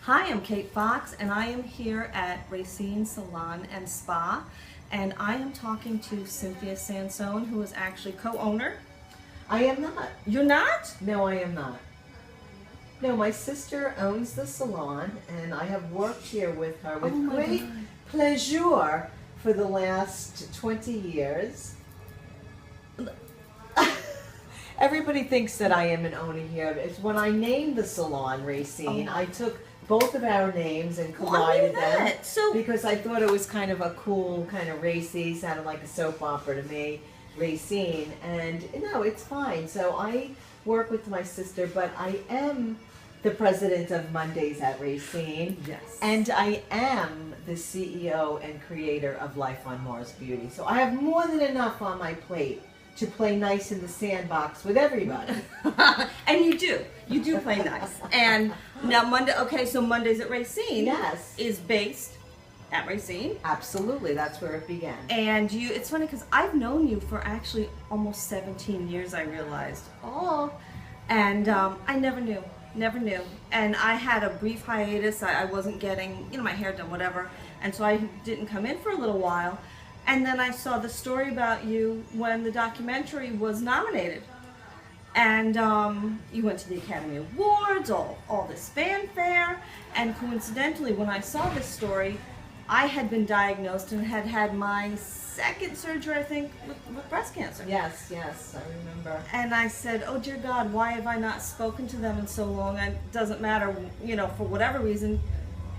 Hi, I'm Kate Fox, and I am here at Racine Salon and Spa, and I am talking to Cynthia Sansone, who is actually co-owner. I am not. You're not? No, I am not. No, my sister owns the salon, and I have worked here with her with great pleasure for the last 20 years. Everybody thinks that I am an owner here. It's when I named the salon Racine, I took both of our names and collided them because I thought it was kind of a cool, kind of racy, sounded like a soap opera to me, Racine. And no, it's fine. So I work with my sister, but I am the president of Mondays at Racine. Yes. And I am the CEO and creator of Life on Mars Beauty. So I have more than enough on my plate to play nice in the sandbox with everybody. And you do play nice. And now so Mondays at Racine is based at Racine. Absolutely, that's where it began. And it's funny because I've known you for actually almost 17 years, I realized. And I never knew. And I had a brief hiatus. I wasn't getting, my hair done, whatever. And so I didn't come in for a little while. And then I saw the story about you when the documentary was nominated. And you went to the Academy Awards, all this fanfare. And coincidentally, when I saw this story, I had been diagnosed and had had my second surgery, I think, with breast cancer. Yes, I remember. And I said, oh dear God, why have I not spoken to them in so long? It doesn't matter, for whatever reason,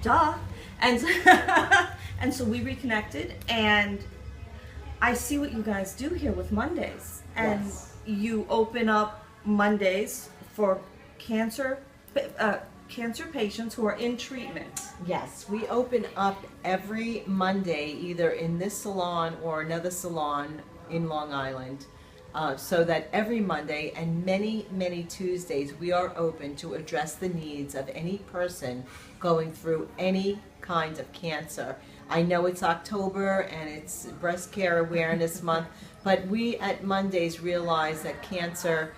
duh. And and so we reconnected, and I see what you guys do here with Mondays. And you open up Mondays for cancer patients who are in treatment. Yes, we open up every Monday, either in this salon or another salon in Long Island, so that every Monday and many Tuesdays we are open to address the needs of any person going through any kind of cancer. I know it's October and it's Breast Care Awareness Month, but we at Mondays realize that cancer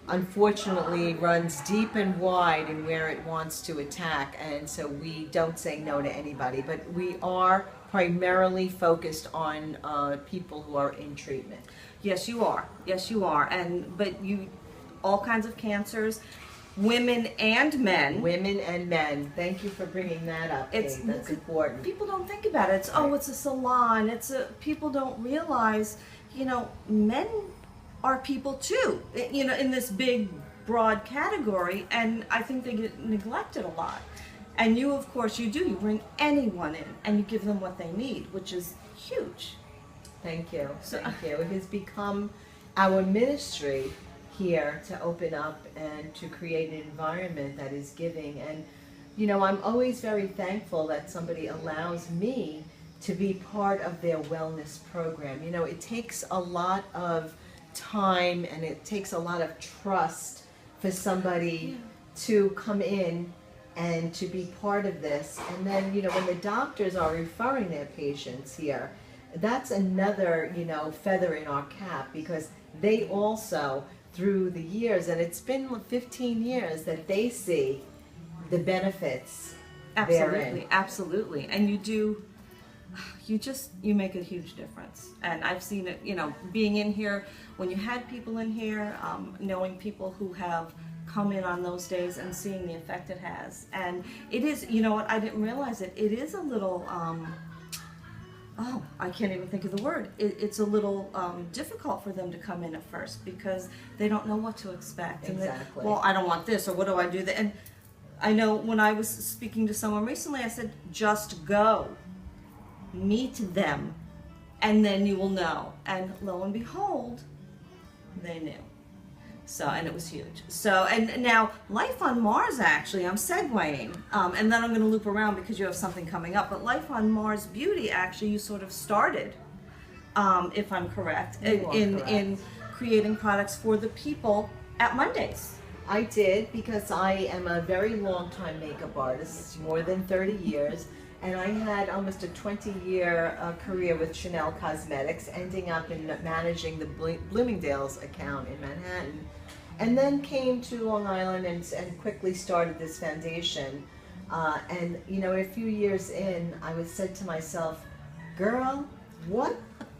unfortunately runs deep and wide in where it wants to attack, and so we don't say no to anybody, but we are primarily focused on people who are in treatment. Yes, you are. But all kinds of cancers, women and men. Thank you for bringing that up, Kate. That's important. People don't think about it. It's a salon. People don't realize, men are people too, in this big, broad category, and I think they get neglected a lot. And you, of course, you bring anyone in, and you give them what they need, which is huge. Thank you. It has become our ministry here to open up and to create an environment that is giving. And, I'm always very thankful that somebody allows me to be part of their wellness program. It takes a lot of time and it takes a lot of trust for somebody to come in and to be part of this. And then, when the doctors are referring their patients here, that's another, feather in our cap, because they also, through the years, and it's been 15 years, that they see the benefits therein. Absolutely. And you make a huge difference. And I've seen it, being in here, when you had people in here, knowing people who have come in on those days and seeing the effect it has. And it is, I didn't realize it. It is a little, I can't even think of the word. It's a little difficult for them to come in at first because they don't know what to expect. Exactly. And I don't want this, or what do I do? And I know when I was speaking to someone recently, I said, just go. Meet them, and then you will know. And lo and behold, they knew. And it was huge. And now Life on Mars, actually, I'm segueing, and then I'm going to loop around because you have something coming up. But Life on Mars Beauty, actually, you sort of started, if I'm correct, in creating products for the people at Mondays. I did, because I am a very long-time makeup artist, more than 30 years. And I had almost a 20-year career with Chanel Cosmetics, ending up in managing the Bloomingdale's account in Manhattan. And then came to Long Island and quickly started this foundation And you know, a few years in, I was said to myself, girl, what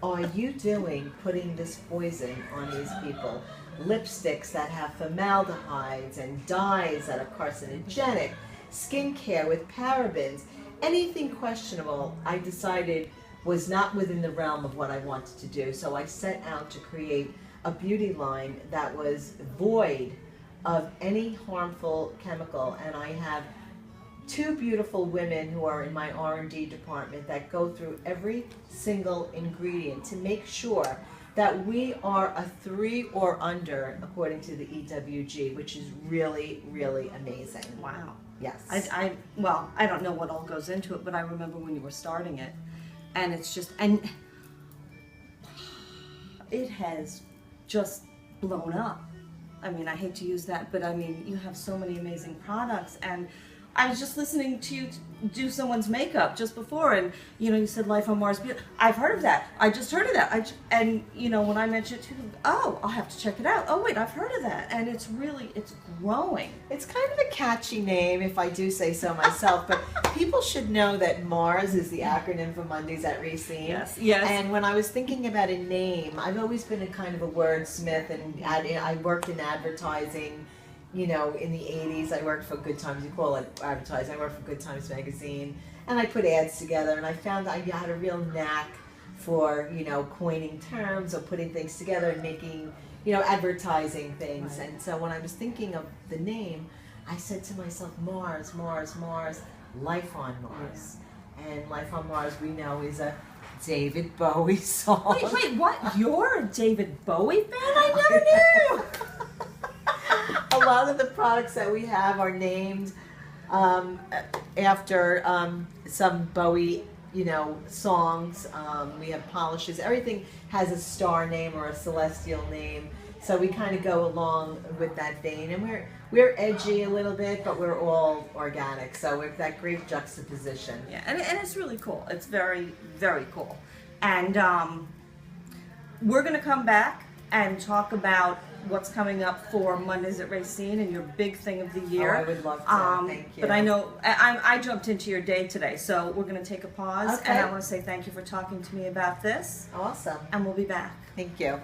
are you doing putting this poison on these people? Lipsticks that have formaldehydes and dyes that are carcinogenic, skincare with parabens, anything questionable, I decided was not within the realm of what I wanted to do. So I set out to create a beauty line that was void of any harmful chemical, and I have two beautiful women who are in my R&D department that go through every single ingredient to make sure that we are a 3 or under according to the EWG, which is really, really amazing. Wow. Yes. Well, I don't know what all goes into it, but I remember when you were starting it, and it's just, and it has just blown up. I mean, I hate to use that, but I mean, you have so many amazing products, and I was just listening to you do someone's makeup just before, and you know, you said Life on Mars. I've heard of that. I just heard of that. And you know, when I mentioned it to you, oh, I'll have to check it out. Oh wait, I've heard of that, and it's growing. It's kind of a catchy name, if I do say so myself, but people should know that Mars is the acronym for Mondays at Racine. Yes, yes. And when I was thinking about a name, I've always been a kind of a wordsmith, and I worked in advertising. You know, in the 80s, I worked for Good Times, you call it advertising, I worked for Good Times magazine, and I put ads together, and I found I had a real knack for, you know, coining terms or putting things together and making, you know, advertising things. Right. And so when I was thinking of the name, I said to myself, Mars, Mars, Mars, Life on Mars. Yeah. And Life on Mars, we know, is a David Bowie song. Wait, what? You're a David Bowie fan? I never knew! A lot of the products that we have are named after some Bowie, you know, songs. We have polishes. Everything has a star name or a celestial name. So we kind of go along with that vein. And we're edgy a little bit, but we're all organic. So we're that great juxtaposition. Yeah, and it's really cool. It's very, very cool. And we're going to come back and talk about what's coming up for Mondays at Racine and your big thing of the year. Oh, I would love to. Thank you. But I know I jumped into your day today, so we're going to take a pause. Okay. And I want to say thank you for talking to me about this. Awesome. And we'll be back. Thank you.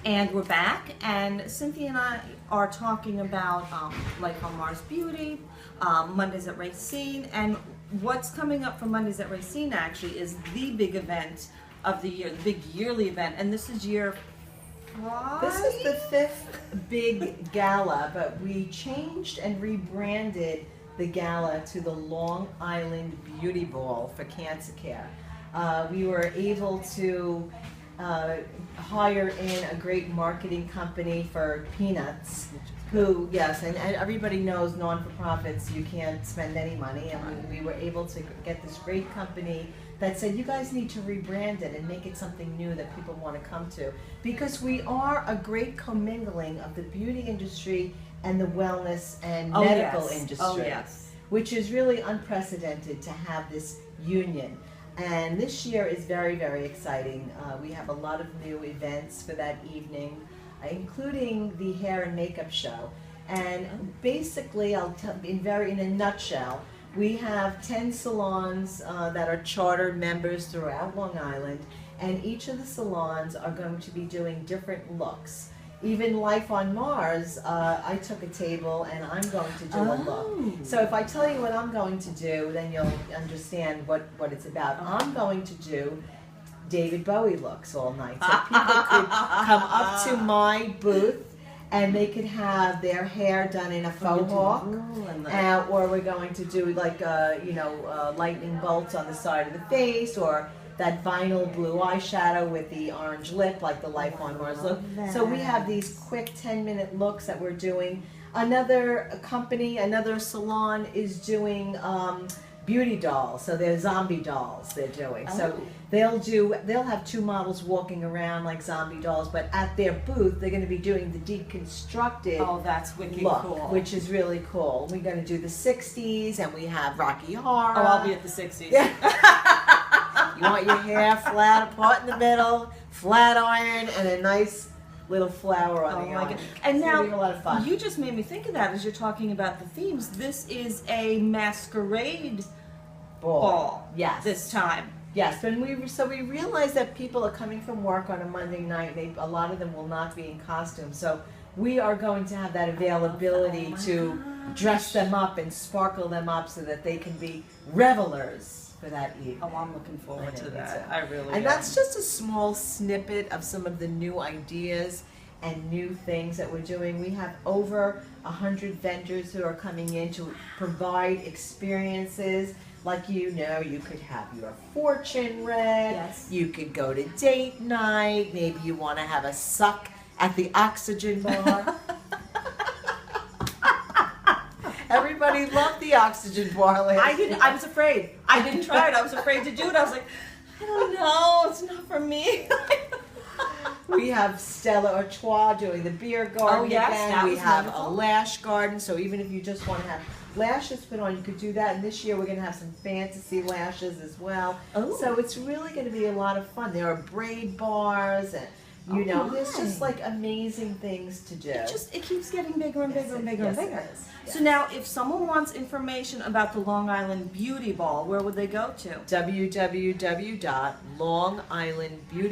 And we're back, and Cynthia and I are talking about Life on Mars Beauty, Mondays at Racine, and what's coming up for Mondays at Racine actually is the big event of the year, the big yearly event, and this is year 5? This is the 5th big gala, but we changed and rebranded the gala to the Long Island Beauty Ball for Cancer Care. We were able to hire in a great marketing company for peanuts, who, yes, and everybody knows non-for-profits, you can't spend any money, and we were able to get this great company that said, you guys need to rebrand it and make it something new that people want to come to, because we are a great commingling of the beauty industry and the wellness and medical industry, which is really unprecedented to have this union. And this year is very, very exciting. We have a lot of new events for that evening, including the hair and makeup show. And basically, I'll tell in a nutshell, we have 10 salons that are chartered members throughout Long Island, and each of the salons are going to be doing different looks. Even Life on Mars, I took a table and I'm going to do a look. So if I tell you what I'm going to do, then you'll understand what it's about. I'm going to do David Bowie looks all night. So people could come up to my booth and they could have their hair done in a faux hawk, or we're going to do like lightning bolts on the side of the face, or that vinyl blue eyeshadow with the orange lip, like the Life on Mars look. So we have these quick 10-minute looks that we're doing. Another company, another salon is doing beauty dolls. So they're zombie dolls they're doing. So Oh. they'll have two models walking around like zombie dolls, but at their booth they're going to be doing the deconstructed Oh, that's wicked look, cool. which is really cool. We're going to do the 60s, and we have Rocky Horror. Oh, I'll be at the 60s. Yeah. You want your hair flat apart in the middle, flat iron, and a nice little flower on Oh the my arm. god! And It's now gonna be a lot of fun. you just made me think of that as you're talking about the themes. This is a masquerade ball. Yes. This time. Yes, and we realize that people are coming from work on a Monday night. A lot of them will not be in costume, so we are going to have that availability Oh my to gosh. dress them up and sparkle them up so that they can be revelers for that evening. Oh, I'm looking forward to me that. too. I really And am. that's just a small snippet of some of the new ideas and new things that we're doing. We have over 100 vendors who are coming in to provide experiences. Like, you could have your fortune read. Yes. You could go to date night. Maybe you want to have a suck at the oxygen bar. Everybody loved the oxygen bar last I didn't. year. I was afraid. I didn't try it. I was afraid to do it. I was like, I don't know. It's not for me. We have Stella Artois doing the beer garden Oh, yes, again. that We was have wonderful. a lash garden, so even if you just want to have lashes put on, you could do that. And this year we're going to have some fantasy lashes as well. Oh. So it's really going to be a lot of fun. There are braid bars, and there's just my. like amazing things to do. It keeps getting bigger and bigger and bigger and Yes, bigger. it is. So Yes. now, if someone wants information about the Long Island Beauty Ball, where would they go to?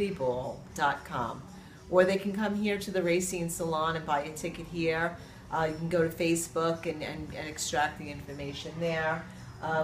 www.longislandbeautyball.com, or they can come here to the Racine Salon and buy a ticket here. You can go to Facebook and extract the information there.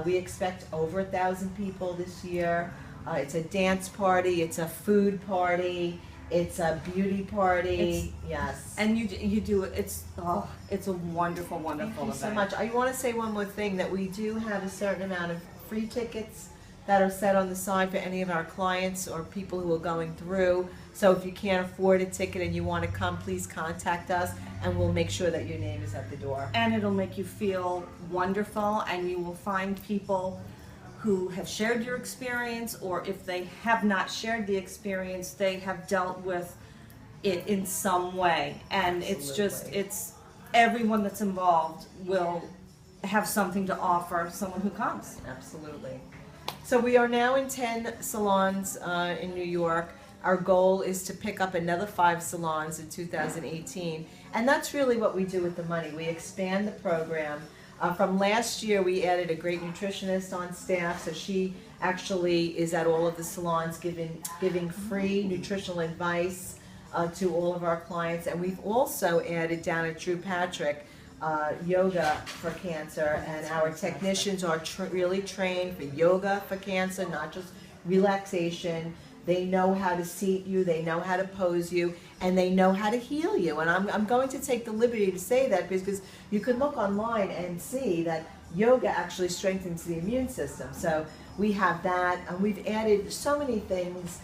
We expect over 1,000 people this year. It's a dance party, it's a food party, it's a beauty party. Yes. And you do it. It's a wonderful, wonderful Thank you so event. much. I want to say one more thing, that we do have a certain amount of free tickets that are set on the side for any of our clients or people who are going through. So if you can't afford a ticket and you want to come, please contact us, and we'll make sure that your name is at the door. And it'll make you feel wonderful, and you will find people who have shared your experience, or if they have not shared the experience, they have dealt with it in some way. And Absolutely. it's everyone that's involved will have something to offer someone who comes. Absolutely. So we are now in 10 salons in New York. Our goal is to pick up another 5 salons in 2018. And that's really what we do with the money. We expand the program. From last year, we added a great nutritionist on staff, so she actually is at all of the salons giving free nutritional advice to all of our clients. And we've also added down at Drew Patrick yoga for cancer, and our technicians are really trained for yoga for cancer, not just relaxation. They know how to seat you, they know how to pose you, and they know how to heal you. And I'm going to take the liberty to say that because you can look online and see that yoga actually strengthens the immune system. So we have that, and we've added so many things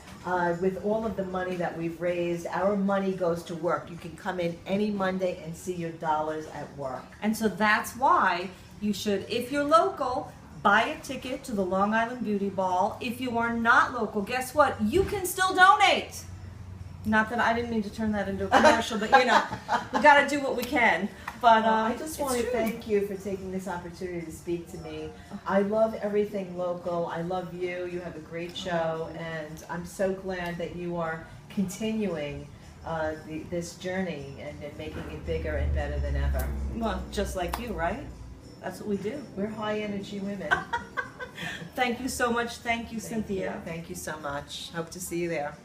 with all of the money that we've raised. Our money goes to work. You can come in any Monday and see your dollars at work. And so that's why you should, if you're local, buy a ticket to the Long Island Beauty Ball. If you are not local, guess what? You can still donate. Not that I didn't mean to turn that into a commercial, but we got to do what we can. But I just want to true. thank you for taking this opportunity to speak to me. I love everything local. I love you. You have a great show, and I'm so glad that you are continuing this journey and making it bigger and better than ever. Well, just like you, right? That's what we do. We're high energy women. Thank you so much. Thank you, Cynthia. Thank you so much. Hope to see you there.